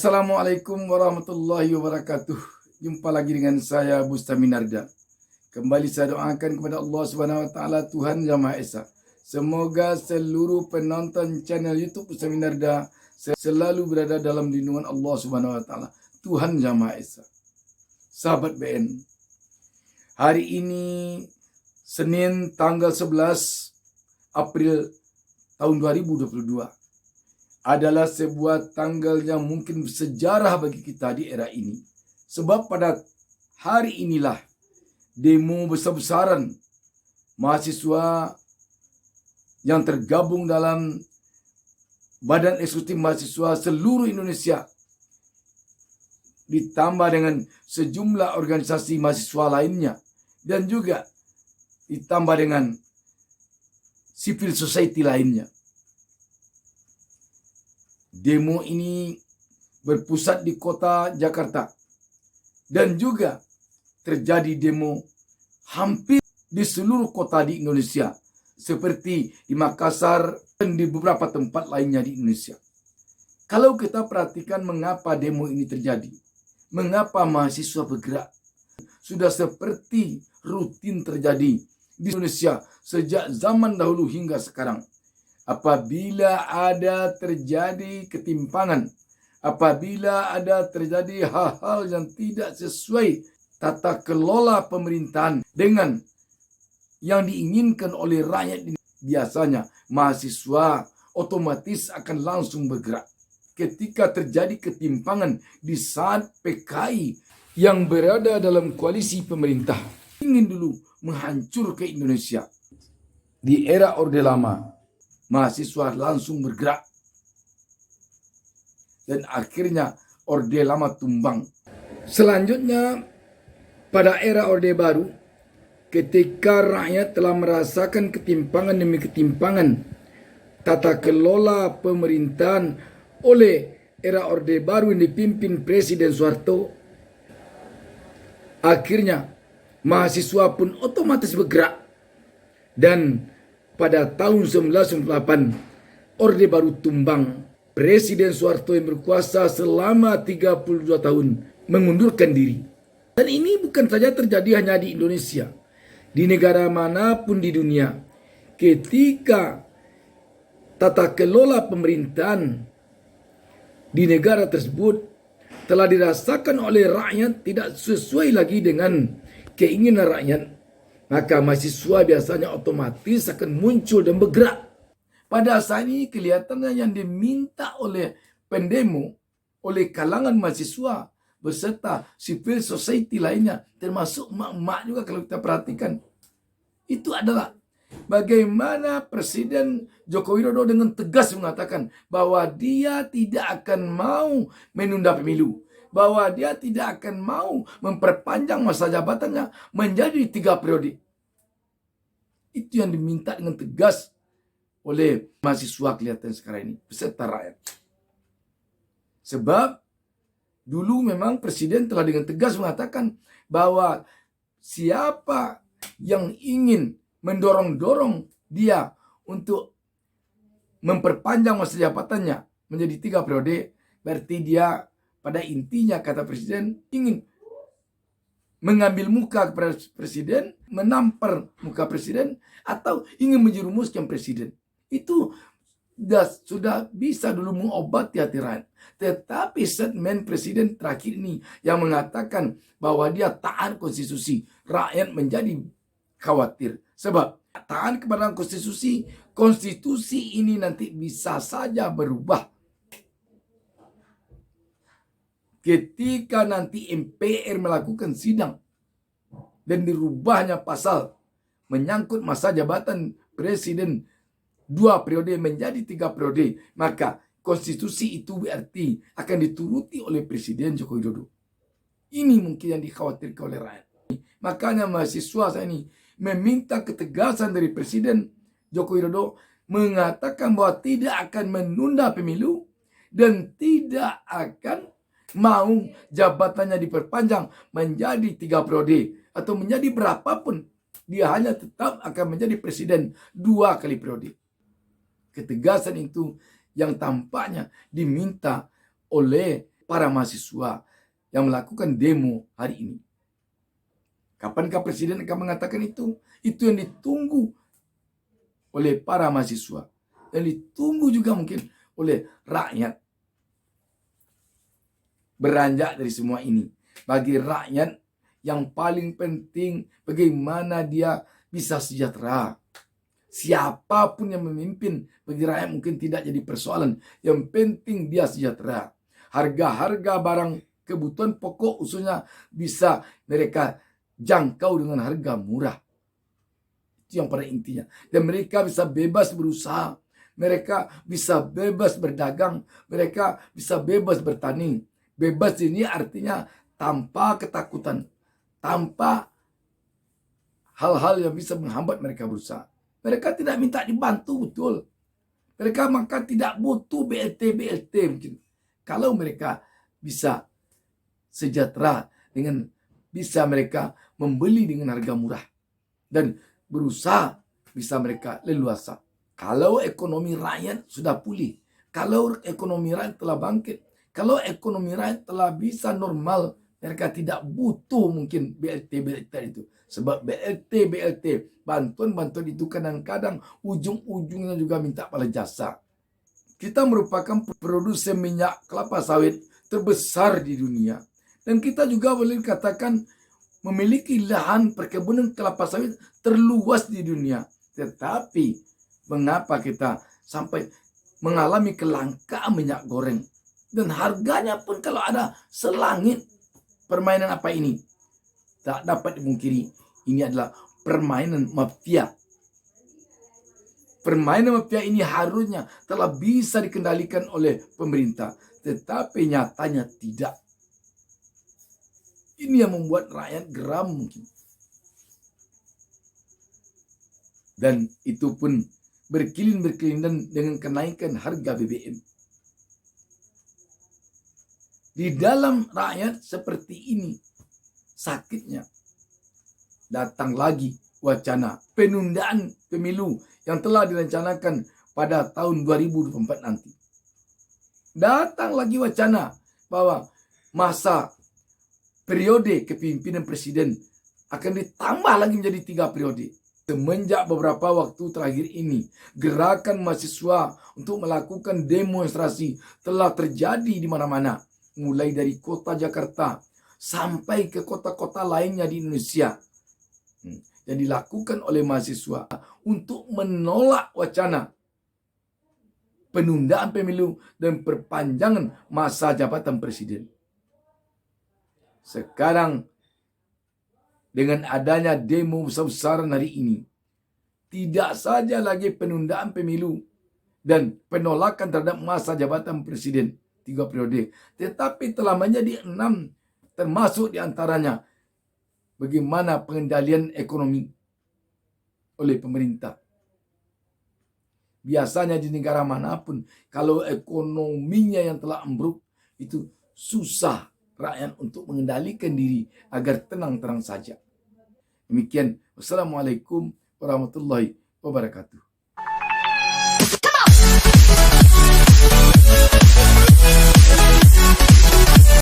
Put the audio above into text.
Assalamualaikum warahmatullahi wabarakatuh. Jumpa lagi dengan saya Bustami Narda. Kembali saya doakan kepada Allah Subhanahu wa taala, Tuhan Yang Maha Esa. Semoga seluruh penonton channel YouTube Bustami Narda selalu berada dalam lindungan Allah Subhanahu wa taala, Tuhan Yang Maha Esa. Sahabat BN, hari ini Senin tanggal 11 April tahun 2022 adalah sebuah tanggal yang mungkin bersejarah bagi kita di era ini. Sebab pada hari inilah demo besar-besaran mahasiswa yang tergabung dalam Badan Eksekutif Mahasiswa seluruh Indonesia ditambah dengan sejumlah organisasi mahasiswa lainnya dan juga ditambah dengan civil society lainnya. Demo ini berpusat di kota Jakarta dan juga terjadi demo hampir di seluruh kota di Indonesia seperti di Makassar dan di beberapa tempat lainnya di Indonesia. Kalau kita perhatikan mengapa demo ini terjadi, mengapa mahasiswa bergerak, sudah seperti rutin terjadi di Indonesia sejak zaman dahulu hingga sekarang. Apabila ada terjadi ketimpangan, apabila ada terjadi hal-hal yang tidak sesuai tata kelola pemerintahan dengan yang diinginkan oleh rakyat, biasanya mahasiswa otomatis akan langsung bergerak. Ketika terjadi ketimpangan di saat PKI yang berada dalam koalisi pemerintah ingin dulu menghancurkan Indonesia di era Orde Lama, mahasiswa langsung bergerak dan akhirnya Orde Lama tumbang. Selanjutnya pada era Orde Baru, ketika rakyat telah merasakan ketimpangan demi ketimpangan tata kelola pemerintahan oleh era Orde Baru yang dipimpin Presiden Soeharto, akhirnya mahasiswa pun otomatis bergerak. Dan pada tahun 1998, Orde Baru tumbang. Presiden Soeharto yang berkuasa selama 32 tahun mengundurkan diri. Dan ini bukan saja terjadi hanya di Indonesia. Di negara manapun di dunia, ketika tata kelola pemerintahan di negara tersebut telah dirasakan oleh rakyat tidak sesuai lagi dengan keinginan rakyat, maka mahasiswa biasanya otomatis akan muncul dan bergerak. Pada saat ini kelihatannya yang diminta oleh pendemo, oleh kalangan mahasiswa beserta civil society lainnya, termasuk emak-emak juga kalau kita perhatikan, itu adalah bagaimana Presiden Joko Widodo dengan tegas mengatakan bahwa dia tidak akan mau menunda pemilu, bahwa dia tidak akan mau memperpanjang masa jabatannya menjadi 3 periode. Itu yang diminta dengan tegas oleh mahasiswa kelihatan sekarang ini, beserta rakyat. Sebab dulu memang Presiden telah dengan tegas mengatakan bahwa siapa yang ingin mendorong-dorong dia untuk memperpanjang masa jabatannya menjadi 3 periode, berarti dia pada intinya, kata Presiden, ingin mengambil muka kepada Presiden, menampar muka Presiden, atau ingin menjerumuskan Presiden. Itu sudah bisa dulu mengobati hati rakyat. Tetapi statement Presiden terakhir ini yang mengatakan bahwa dia taat konstitusi, rakyat menjadi khawatir. Sebab taat kepada konstitusi, konstitusi ini nanti bisa saja berubah ketika nanti MPR melakukan sidang dan dirubahnya pasal menyangkut masa jabatan Presiden 2 periode menjadi 3 periode, maka konstitusi itu berarti akan dituruti oleh Presiden Joko Widodo. Ini mungkin yang dikhawatirkan oleh rakyat. Makanya mahasiswa saya ini meminta ketegasan dari Presiden Joko Widodo mengatakan bahwa tidak akan menunda pemilu dan tidak akan mau jabatannya diperpanjang menjadi 3 periode atau menjadi berapapun, dia hanya tetap akan menjadi presiden 2 kali periode. Ketegasan itu yang tampaknya diminta oleh para mahasiswa yang melakukan demo hari ini. Kapankah presiden akan mengatakan itu? Itu yang ditunggu oleh para mahasiswa. Yang ditunggu juga mungkin oleh rakyat. Beranjak dari semua ini. Bagi rakyat yang paling penting bagaimana dia bisa sejahtera. Siapapun yang memimpin bagi rakyat mungkin tidak jadi persoalan. Yang penting dia sejahtera. Harga-harga barang kebutuhan pokok khususnya bisa mereka jangkau dengan harga murah. Itu yang pada intinya. Dan mereka bisa bebas berusaha. Mereka bisa bebas berdagang. Mereka bisa bebas bertani. Bebas ini artinya tanpa ketakutan. Tanpa hal-hal yang bisa menghambat mereka berusaha. Mereka tidak minta dibantu betul. Mereka maka tidak butuh BLT mungkin. Kalau mereka bisa sejahtera dengan bisa mereka membeli dengan harga murah. Dan berusaha bisa mereka leluasa. Kalau ekonomi rakyat sudah pulih. Kalau ekonomi rakyat telah bangkit. Kalau ekonomi rakyat telah bisa normal. Mereka tidak butuh mungkin BLT itu. Sebab BLT, bantuan-bantuan itu kadang-kadang ujung-ujungnya juga minta pada jasa. Kita merupakan produsen minyak kelapa sawit terbesar di dunia. Dan kita juga boleh katakan memiliki lahan perkebunan kelapa sawit terluas di dunia. Tetapi mengapa kita sampai mengalami kelangkaan minyak goreng? Dan harganya pun kalau ada selangit. Permainan apa ini? Tak dapat dimungkiri. Ini adalah permainan mafia. Permainan mafia ini harusnya telah bisa dikendalikan oleh pemerintah. Tetapi nyatanya tidak. Ini yang membuat rakyat geram mungkin. Dan itu pun berkelin-berkelin dengan kenaikan harga BBM. Di dalam rakyat seperti ini sakitnya. Datang lagi wacana penundaan pemilu yang telah direncanakan pada tahun 2024 nanti. Datang lagi wacana bahwa masa periode kepemimpinan presiden akan ditambah lagi menjadi 3 periode. Semenjak beberapa waktu terakhir ini, gerakan mahasiswa untuk melakukan demonstrasi telah terjadi di mana-mana. Mulai dari kota Jakarta sampai ke kota-kota lainnya di Indonesia. Yang dilakukan oleh mahasiswa untuk menolak wacana penundaan pemilu dan perpanjangan masa jabatan presiden. Sekarang dengan adanya demo besar-besaran hari ini, tidak saja lagi penundaan pemilu dan penolakan terhadap masa jabatan presiden 3 periode, tetapi telah menjadi 6, termasuk diantaranya bagaimana pengendalian ekonomi oleh pemerintah. Biasanya di negara manapun, kalau ekonominya yang telah ambruk, itu susah rakyat untuk mengendalikan diri agar tenang-tenang saja. Demikian, wassalamualaikum warahmatullahi wabarakatuh.